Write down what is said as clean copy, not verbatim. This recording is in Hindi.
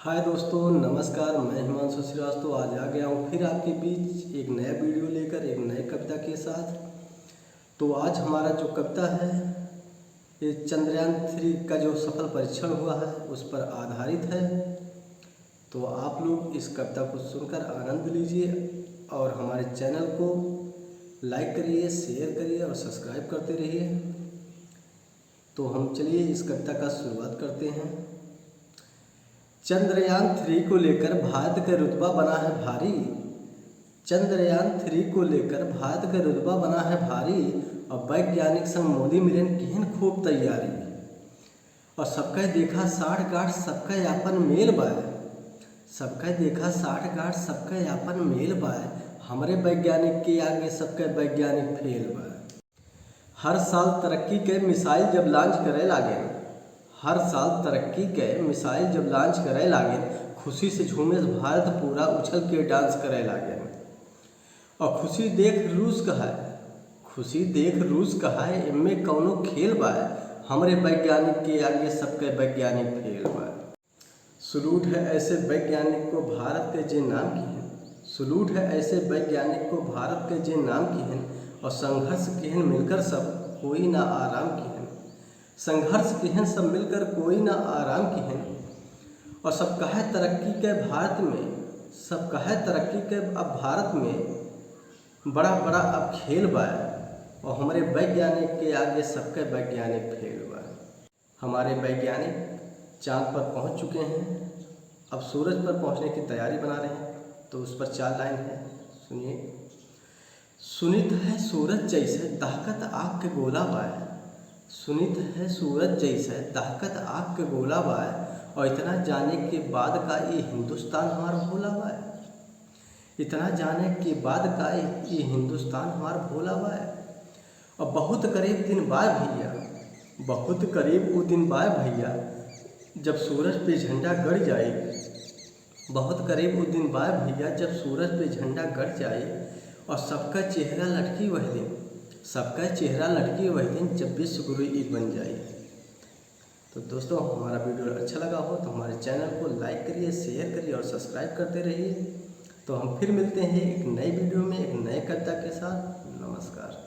हाय दोस्तों, नमस्कार। मैं हिमांशु श्रीवास्तव आज आ गया हूँ फिर आपके बीच एक नया वीडियो लेकर एक नई कविता के साथ। तो आज हमारा जो कविता है ये चंद्रयान 3 का जो सफल परीक्षण हुआ है उस पर आधारित है। तो आप लोग इस कविता को सुनकर आनंद लीजिए और हमारे चैनल को लाइक करिए, शेयर करिए और सब्सक्राइब करते रहिए। तो हम चलिए इस कविता का शुरुआत करते हैं। चंद्रयान 3 को लेकर भारत का रुतबा बना है भारी। चंद्रयान 3 को लेकर भारत का रुतबा बना है भारी और वैज्ञानिक संग मोदी मिलन किहन खूब तैयारी। और सबका देखा 60 गांठ सबका यापन मेल बाय। सबका देखा 60 गांठ सबका यापन मेल बाय। हमरे वैज्ञानिक के आगे सबका वैज्ञानिक फेल बाय। हर साल तरक्की के मिसाइल जब लॉन्च करे लागे, हर साल तरक्की के मिसाइल जब लॉन्च करे लागे, खुशी से झूमे भारत पूरा उछल के डांस करे लागे। और खुशी देख रूस कहा है इनमें कौनो खेल बा। हमरे वैज्ञानिक के आगे सबके वैज्ञानिक फेल बा। सलूट है ऐसे वैज्ञानिक को भारत के जे नाम की हैं। सलूट है ऐसे वैज्ञानिक को भारत के जे नाम की हैं। और संघर्ष किहन मिलकर सब कोई ना आराम की हैं। संघर्ष किहन सब मिलकर कोई ना आराम की हैं। और सब कहे तरक्की के भारत में, सब कहे तरक्की के अब भारत में बड़ा बड़ा अब खेल बा। और हमारे वैज्ञानिक के आगे सबके वैज्ञानिक फेल बा। हमारे वैज्ञानिक चांद पर पहुंच चुके हैं, अब सूरज पर पहुंचने की तैयारी बना रहे हैं। तो उस पर 4 लाइन है, सुनिए। सुनित है सूरज जैसे दहकत आग के गोला बाय। सुनित है सूरज जैसे दहकत आग के गोला बाय। और इतना जाने के बाद का ये हिंदुस्तान हमारा भोला बाय। इतना जाने के बाद का ये हिंदुस्तान हमारा भोला बाय। और बहुत करीब दिन बाय भैया, बहुत करीब वो दिन बाय भैया जब सूरज पे झंडा गड़ जाए। बहुत करीब वो दिन बाय भैया जब सूरज पे झंडा गड़ जाए। और सबका चेहरा लटकी वह दिन, सबका चेहरा लटकी वह दिन जब विश्व गुरु एक बन जाए। तो दोस्तों, हमारा वीडियो अच्छा लगा हो तो हमारे चैनल को लाइक करिए, शेयर करिए और सब्सक्राइब करते रहिए। तो हम फिर मिलते हैं एक नई वीडियो में एक नए कविता के साथ। नमस्कार।